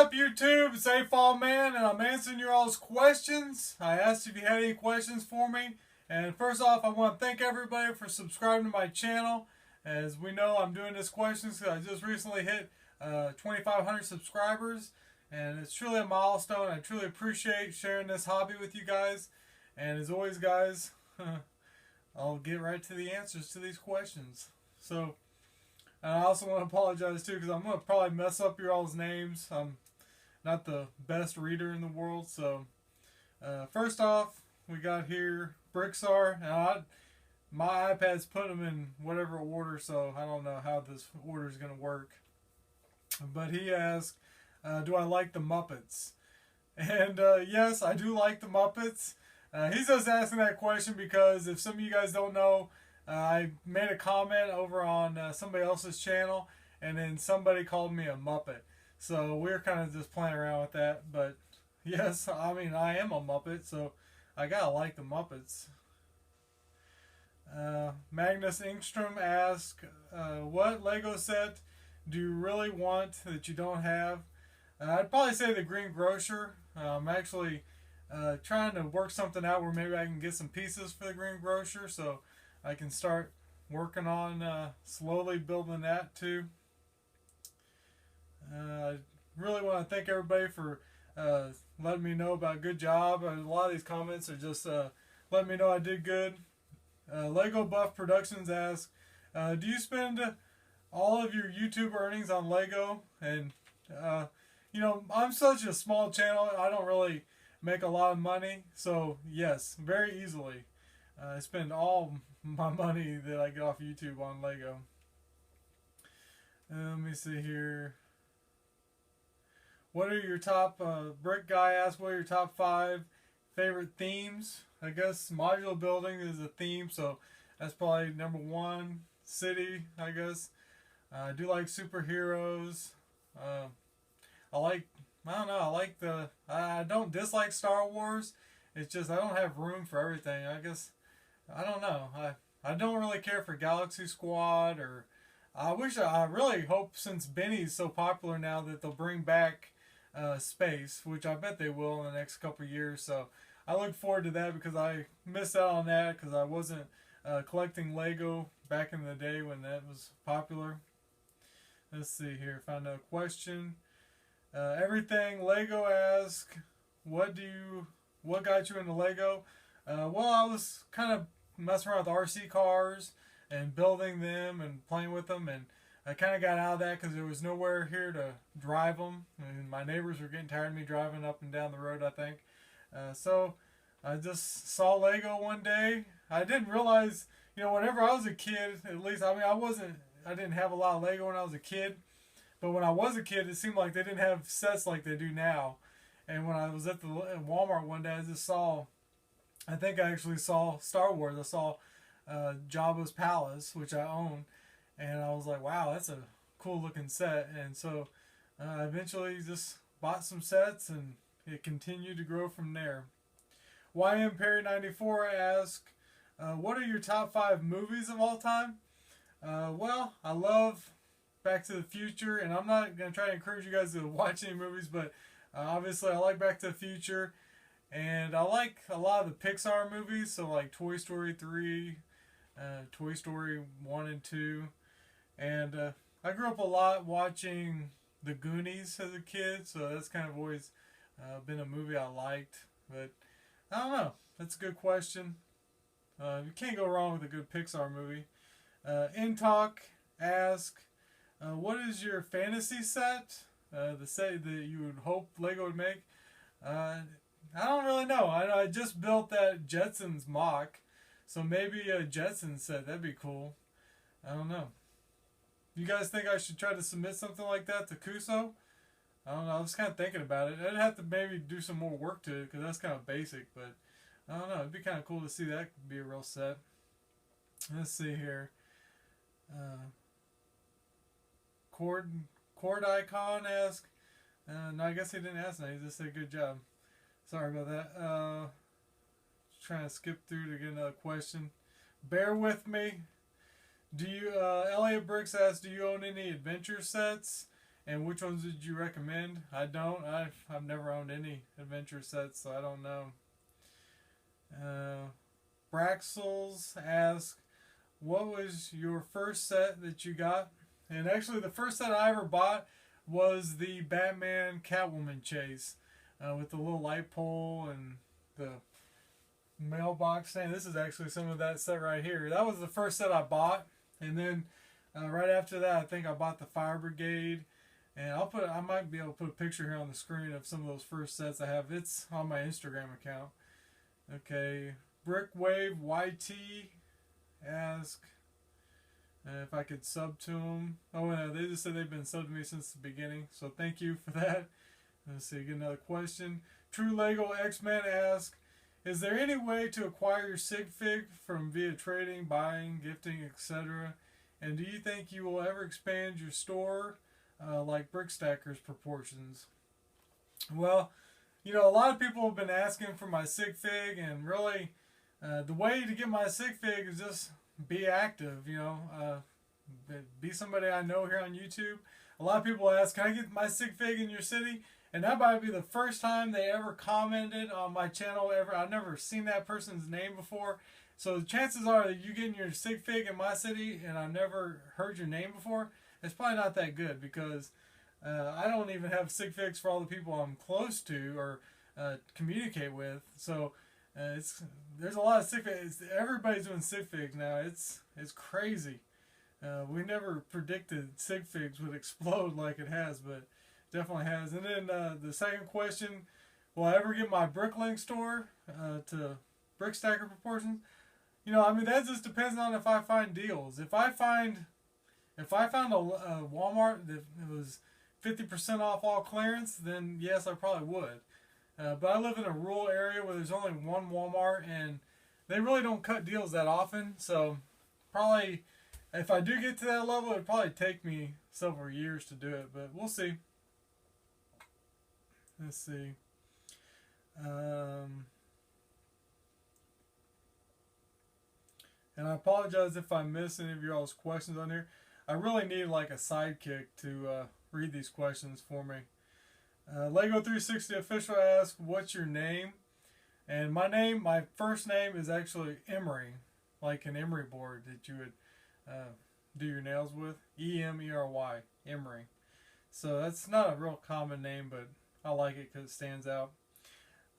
up, YouTube? It's AFOL Man, and I'm answering your all's questions. I asked if you had any questions for me. And first off, I want to thank everybody for subscribing to my channel. As we know, I'm doing this questions because I just recently hit 2,500 subscribers. And it's truly a milestone. I truly appreciate sharing this hobby with you guys. And as always, guys, I'll get right to the answers to these questions. So, and I also want to apologize too because I'm going to probably mess up your all's names. I'm not the best reader in the world. So first off, we got here Bricksar. Now my iPad's put them in whatever order, so I don't know how this order is going to work. But he asked, do I like the Muppets? And yes, I do like the Muppets. He's just asking that question because if some of you guys don't know, I made a comment over on somebody else's channel, and then somebody called me a Muppet. So we're kind of just playing around with that. But yes, I mean, I am a Muppet, so I gotta like the Muppets. Magnus Ingstrom asked, what Lego set do you really want that you don't have? I'd probably say the Green Grocer. I'm actually trying to work something out where maybe I can get some pieces for the Green Grocer, so I can start working on slowly building that too. I really want to thank everybody for letting me know about a good job. A lot of these comments are just letting me know I did good. Lego Buff Productions asks, do you spend all of your YouTube earnings on Lego? And you know, I'm such a small channel, I don't really make a lot of money, so yes, very easily. I spend all my money that I get off YouTube on Lego. Let me see here. What are your top, Brick Guy asked, what are your top 5 favorite themes? I guess modular building is a theme, so that's probably number 1. City, I guess. I do like superheroes. I don't dislike Star Wars. It's just I don't have room for everything. I guess, I don't know. I don't really care for Galaxy Squad, or I really hope, since Benny's so popular now, that they'll bring back space, which I bet they will in the next couple of years. So I look forward to that because I missed out on that because I wasn't collecting Lego back in the day when that was popular. Let's see here. Found a question. Everything Lego asks, what got you into Lego? Well, I was kind of messing around with RC cars and building them and playing with them, and I kind of got out of that because there was nowhere here to drive them, and my neighbors were getting tired of me driving up and down the road, I think. So I just saw Lego one day. I didn't realize, you know, whenever I was a kid, at least, I mean, I didn't have a lot of Lego when I was a kid, but when I was a kid, it seemed like they didn't have sets like they do now. And when I was at Walmart one day, I think I actually saw Star Wars. I saw Jabba's Palace, which I own, and I was like, wow, that's a cool looking set. And so I eventually just bought some sets, and it continued to grow from there. YM Perry 94 asked, what are your top 5 movies of all time? Well, I love Back to the Future, and I'm not going to try to encourage you guys to watch any movies, but obviously I like Back to the Future, and I like a lot of the Pixar movies, so like Toy Story 3, Toy Story 1 and 2, and I grew up a lot watching The Goonies as a kid, so that's kind of always been a movie I liked. But I don't know, that's a good question. You can't go wrong with a good Pixar movie. In Talk ask, what is your fantasy set? The set that you would hope Lego would make? I don't really know. I just built that Jetsons mock, so maybe a Jetsons set, that'd be cool. I don't know. You guys think I should try to submit something like that to Kuso? I don't know. I was kind of thinking about it. I'd have to maybe do some more work to it because that's kind of basic, but I don't know. It'd be kind of cool to see that be a real set. Let's see here. Cord Icon asked, no, I guess he didn't ask that. He just said good job. Sorry about that. Trying to skip through to get another question. Bear with me. Do you, Elliot Bricks asked, do you own any adventure sets? And which ones did you recommend? I don't. I've never owned any adventure sets, so I don't know. Braxels asks, what was your first set that you got? And actually, the first set I ever bought was the Batman Catwoman chase with the little light pole and the mailbox stand. This is actually some of that set right here. That was the first set I bought, and then right after that, I think I bought the Fire Brigade. And I might be able to put a picture here on the screen of some of those first sets I have. It's on my Instagram account. Okay, Brickwave YT ask if I could sub to them. Oh, no, they just said they've been subbed to me since the beginning, so thank you for that. Let's see, get another question. True Lego X-Men ask, is there any way to acquire your sig fig from via trading, buying, gifting, etc.? And do you think you will ever expand your store like Brickstacker's proportions? Well, you know, a lot of people have been asking for my sig fig, and really the way to get my sig fig is just be active, you know, be somebody I know here on YouTube. A lot of people ask, can I get my sig fig in your city? And that might be the first time they ever commented on my channel ever. I've never seen that person's name before. So the chances are that you getting your sig fig in my city and I've never heard your name before, it's probably not that good, because I don't even have sig figs for all the people I'm close to or communicate with. So there's a lot of sig figs. Everybody's doing sig figs now. It's crazy. We never predicted sig figs would explode like it has, but definitely has. And then the second question, will I ever get my Bricklink store to Brickstacker proportions? You know, I mean, that just depends on if I find deals. If I found a Walmart that was 50% off all clearance, then yes, I probably would. But I live in a rural area where there's only one Walmart, and they really don't cut deals that often. So probably, if I do get to that level, it'd probably take me several years to do it, but we'll see. Let's see. And I apologize if I miss any of your all's questions on here. I really need like a sidekick to read these questions for me. Lego 360 Official asks, what's your name? And my first name is actually Emery, like an emery board that you would do your nails with. E-M-E-R-Y, Emery. So that's not a real common name, but I like it because it stands out.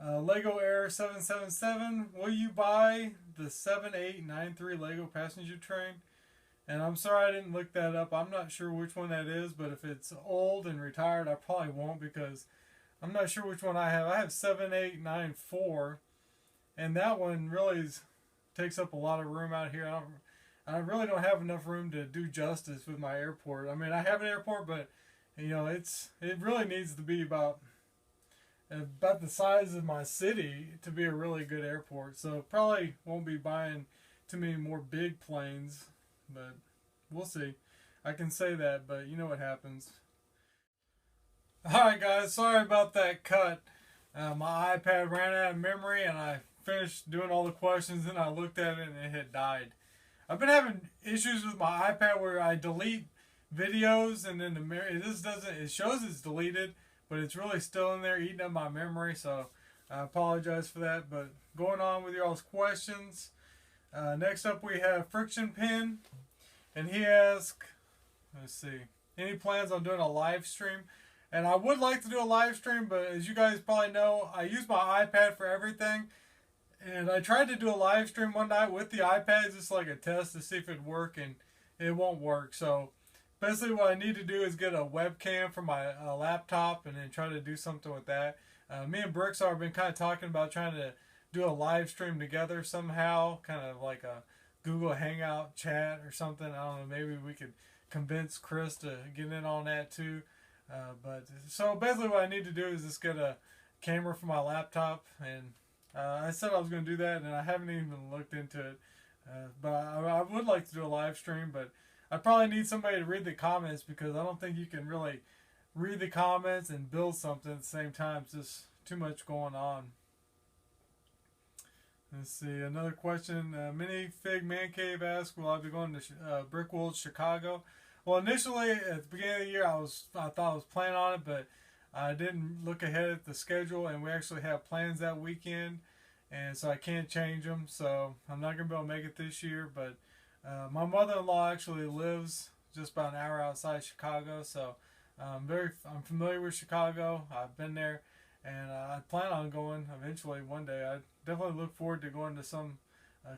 Lego Air 777, will you buy the 7893 Lego passenger train? And I'm sorry I didn't look that up. I'm not sure which one that is, but if it's old and retired, I probably won't, because I'm not sure which one I have. I have 7894, and that one really takes up a lot of room out here. I really don't have enough room to do justice with my airport. I mean, I have an airport, but you know, it really needs to be about the size of my city to be a really good airport. So probably won't be buying too many more big planes, but we'll see. I can say that, but you know what happens. Alright guys, sorry about that cut. My iPad ran out of memory and I finished doing all the questions and I looked at it and it had died. I've been having issues with my iPad where I delete videos and then it shows it's deleted, but it's really still in there eating up my memory, so I apologize for that. But going on with y'all's questions, next up we have Friction Pin, and he asks, let's see, any plans on doing a live stream? And I would like to do a live stream, but as you guys probably know, I use my iPad for everything. And I tried to do a live stream one night with the iPad, just like a test to see if it'd work, and it won't work. So basically what I need to do is get a webcam for my laptop and then try to do something with that. Me and Brickstar have been kind of talking about trying to do a live stream together somehow, kind of like a Google Hangout chat or something. I don't know, maybe we could convince Chris to get in on that too. So basically what I need to do is just get a camera for my laptop, and I said I was going to do that, and I haven't even looked into it. But I would like to do a live stream, but I probably need somebody to read the comments, because I don't think you can really read the comments and build something at the same time. It's just too much going on. Let's see, another question. Minifig Man Cave asks, will I be going to Brickworld Chicago? Well, initially at the beginning of the year, I thought I was planning on it, but I didn't look ahead at the schedule, and we actually have plans that weekend, and so I can't change them. So I'm not gonna be able to make it this year. But my mother-in-law actually lives just about an hour outside Chicago, so I'm familiar with Chicago. I've been there, and I plan on going eventually one day. I definitely look forward to going to some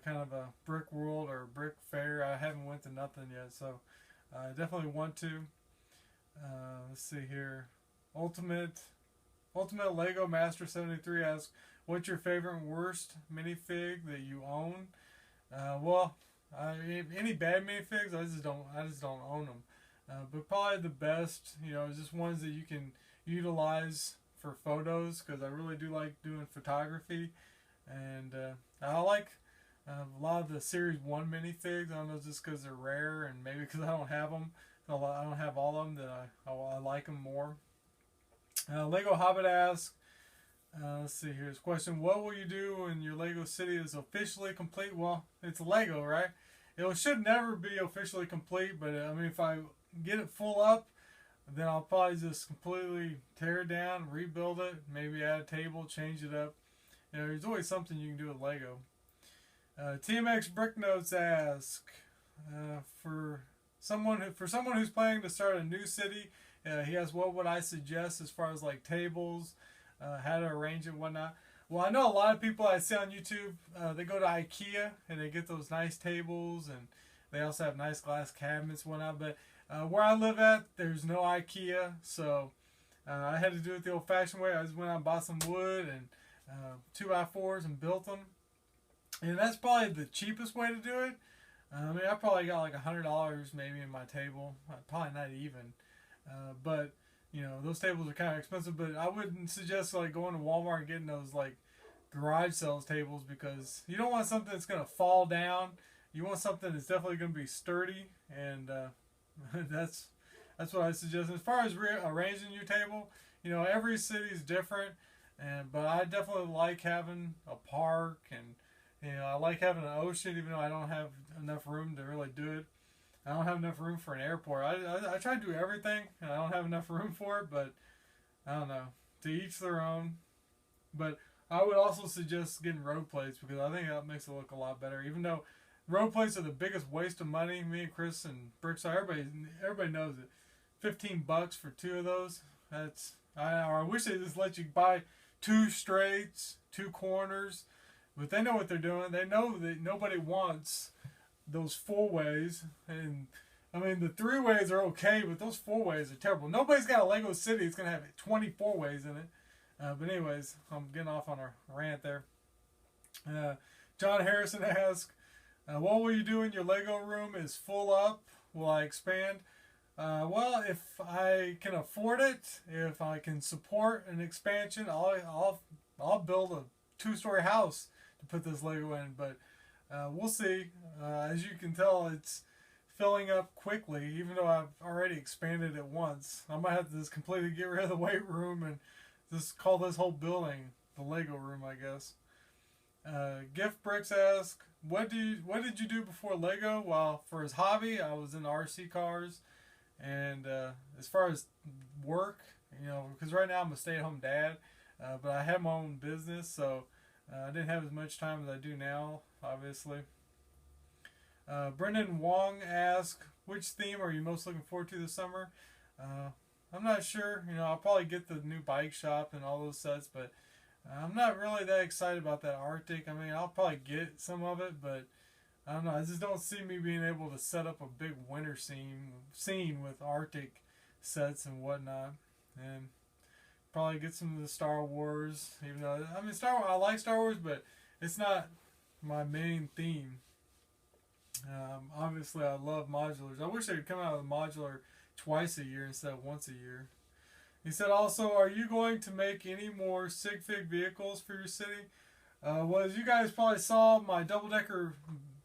kind of a brick world or brick fair. I haven't went to nothing yet, so I definitely want to. Let's see here. Ultimate Ultimate Lego Master 73 asks, "What's your favorite and worst minifig that you own?" Well, any bad minifigs, I just don't own them. But probably the best, is just ones that you can utilize for photos, because I really do like doing photography, and I like a lot of the Series 1 minifigs. I don't know, just because they're rare, and maybe because I don't have them. I don't have all of them, that I like them more. Lego Hobbit asks, let's see here. His question: what will you do when your Lego city is officially complete? Well, it's Lego, right? It should never be officially complete, but I mean, if I get it full up, then I'll probably just completely tear it down, rebuild it, maybe add a table, change it up. There's always something you can do with Lego. TMX Brick Notes ask, for someone who's planning to start a new city, he asks, what would I suggest as far as like tables, how to arrange it and whatnot. Well, I know a lot of people I see on YouTube, they go to IKEA and they get those nice tables, and they also have nice glass cabinets and whatnot. But where I live at, there's no IKEA, so I had to do it the old-fashioned way. I just went out and bought some wood and 2x4s and built them. And that's probably the cheapest way to do it. I mean, I probably got like $100 maybe in my table. Probably not even. But those tables are kind of expensive. But I wouldn't suggest like going to Walmart and getting those like garage sales tables, because you don't want something that's going to fall down. You want something that's definitely going to be sturdy, and that's what I suggest. As far as arranging your table, every city is different, but I definitely like having a park, and I like having an ocean, even though I don't have enough room to really do it. I don't have enough room for an airport. I try to do everything, and I don't have enough room for it, but I don't know. To each their own. But I would also suggest getting road plates, because I think that makes it look a lot better. Even though road plates are the biggest waste of money, me and Chris and Brickside, everybody knows it. $15 for two of those. I wish they just let you buy two straights, two corners. But they know what they're doing. They know that nobody wants those four ways. And I mean, the three ways are okay, but those four ways are terrible. Nobody's got a Lego city that's going to have 24 ways in it. But anyways, I'm getting off on a rant there. John Harrison asks, what will you do when your Lego room is full up? Will I expand? Well, if I can afford it, if I can support an expansion, I'll build a two-story house to put this Lego in, but we'll see. As you can tell, it's filling up quickly, even though I've already expanded it once. I might have to just completely get rid of the weight room and just call this whole building the Lego room, I guess. Gift Bricks asks, what did you do before Lego? Well, for his hobby, I was in RC cars, and as far as work, because right now I'm a stay-at-home dad, but I have my own business, so I didn't have as much time as I do now, obviously. Brendan Wong asks, which theme are you most looking forward to this summer? I'm not sure. I'll probably get the new bike shop and all those sets, but I'm not really that excited about that Arctic. I mean, I'll probably get some of it, but I don't know. I just don't see me being able to set up a big winter scene with Arctic sets and whatnot. And probably get some of the Star Wars, even though I like Star Wars, but it's not my main theme. Obviously, I love modulars. I wish they would come out with a modular twice a year instead of once a year. He said also, are you going to make any more sig fig vehicles for your city? Well, as you guys probably saw, my double-decker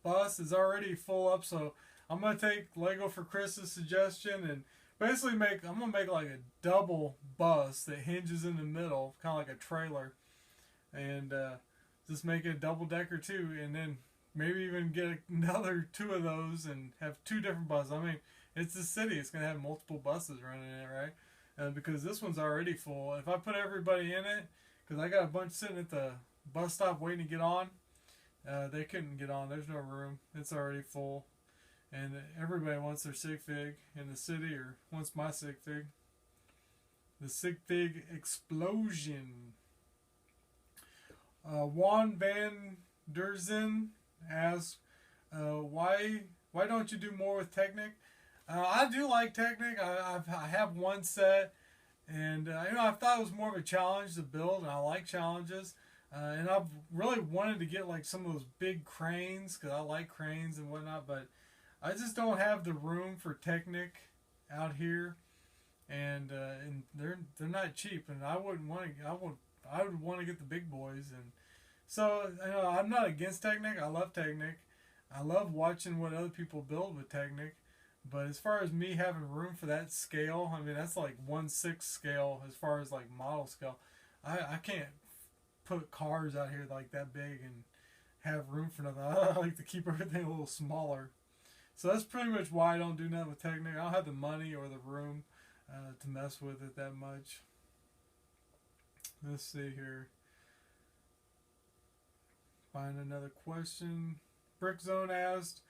bus is already full up, so I'm going to take Lego for Chris's suggestion and basically I'm going to make like a double bus that hinges in the middle, kind of like a trailer, and just make it a double-decker too, and then maybe even get another two of those and have two different buses. I mean, it's the city; it's gonna have multiple buses running in it, right? Because this one's already full. If I put everybody in it, because I got a bunch sitting at the bus stop waiting to get on, they couldn't get on. There's no room. It's already full, and everybody wants their sig fig in the city or wants my sig fig. The sig fig explosion. Juan Van Derzen asks, why don't you do more with Technic? I do like Technic. I have one set, and I thought it was more of a challenge to build, and I like challenges. And I've really wanted to get like some of those big cranes because I like cranes and whatnot, but I just don't have the room for Technic out here, and they're not cheap, and I wouldn't want to. I would want to get the big boys, and so I'm not against Technic. I love Technic. I love watching what other people build with Technic. But as far as me having room for that scale, I mean that's like 1/6 scale as far as like model scale. I can't put cars out here like that big and have room for nothing. I like to keep everything a little smaller. So that's pretty much why I don't do nothing with Technic. I don't have the money or the room to mess with it that much. Let's see here. Find another question. Brickzone asked,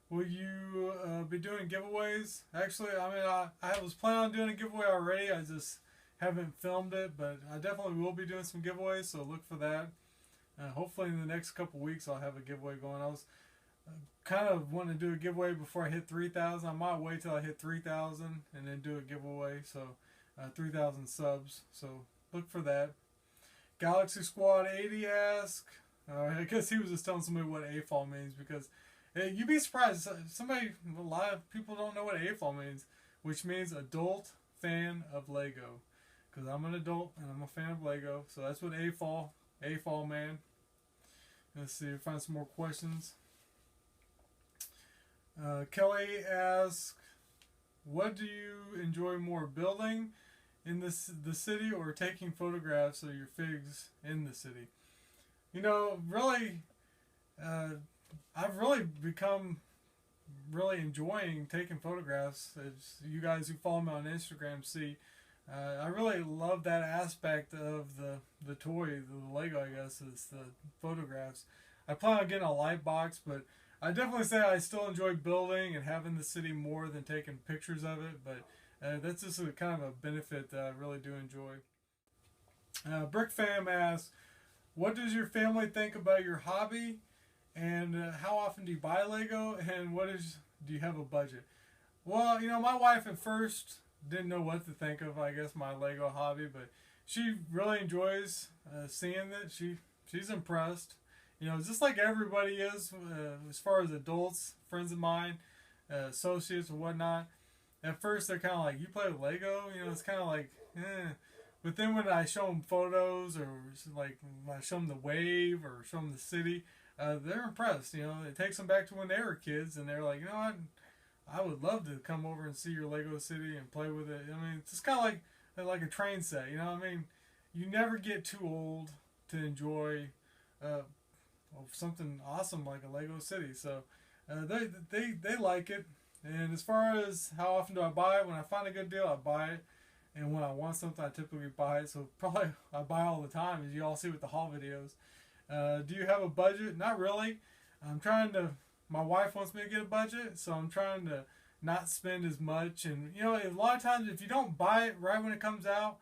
will you be doing giveaways? Actually, I was planning on doing a giveaway already. I just haven't filmed it, but I definitely will be doing some giveaways, so look for that. Hopefully in the next couple weeks I'll have a giveaway going. I was kind of wanting to do a giveaway before I hit 3,000. I might wait till I hit 3,000 and then do a giveaway, so 3,000 subs, so look for that. Galaxy Squad 80 asked, I guess he was just telling somebody what AFOL means, because you'd be surprised. A lot of people don't know what AFOL means, which means Adult Fan of Lego. Because I'm an adult and I'm a fan of Lego, so that's what AFOL man. Let's see, find some more questions. Kelly asks, what do you enjoy more, building in the city or taking photographs of your figs in the city? Really, I've really become really enjoying taking photographs. As you guys who follow me on Instagram see, I really love that aspect of the toy, the Lego, I guess, is the photographs. I plan on getting a light box, but I definitely say I still enjoy building and having the city more than taking pictures of it, but that's just a kind of a benefit that I really do enjoy. Brick Fam asks, what does your family think about your hobby, and how often do you buy Lego, and do you have a budget? Well, my wife at first didn't know what to think of, I guess, my Lego hobby, but she really enjoys seeing it. She's impressed. Just like everybody is, as far as adults, friends of mine, associates or whatnot. At first, they're kind of like, you play with Lego? It's kind of like, eh. But then when I show them photos, or like when I show them the wave or show them the city, they're impressed. It takes them back to when they were kids, and they're like, what? I would love to come over and see your Lego city and play with it. It's just kind of like a train set. You never get too old to enjoy something awesome like a Lego city. So they like it. And as far as how often do I buy it, when I find a good deal, I buy it. And when I want something, I typically buy it. So probably I buy all the time, as you all see with the haul videos. Do you have a budget? Not really. My wife wants me to get a budget, so I'm trying to not spend as much. And a lot of times if you don't buy it right when it comes out,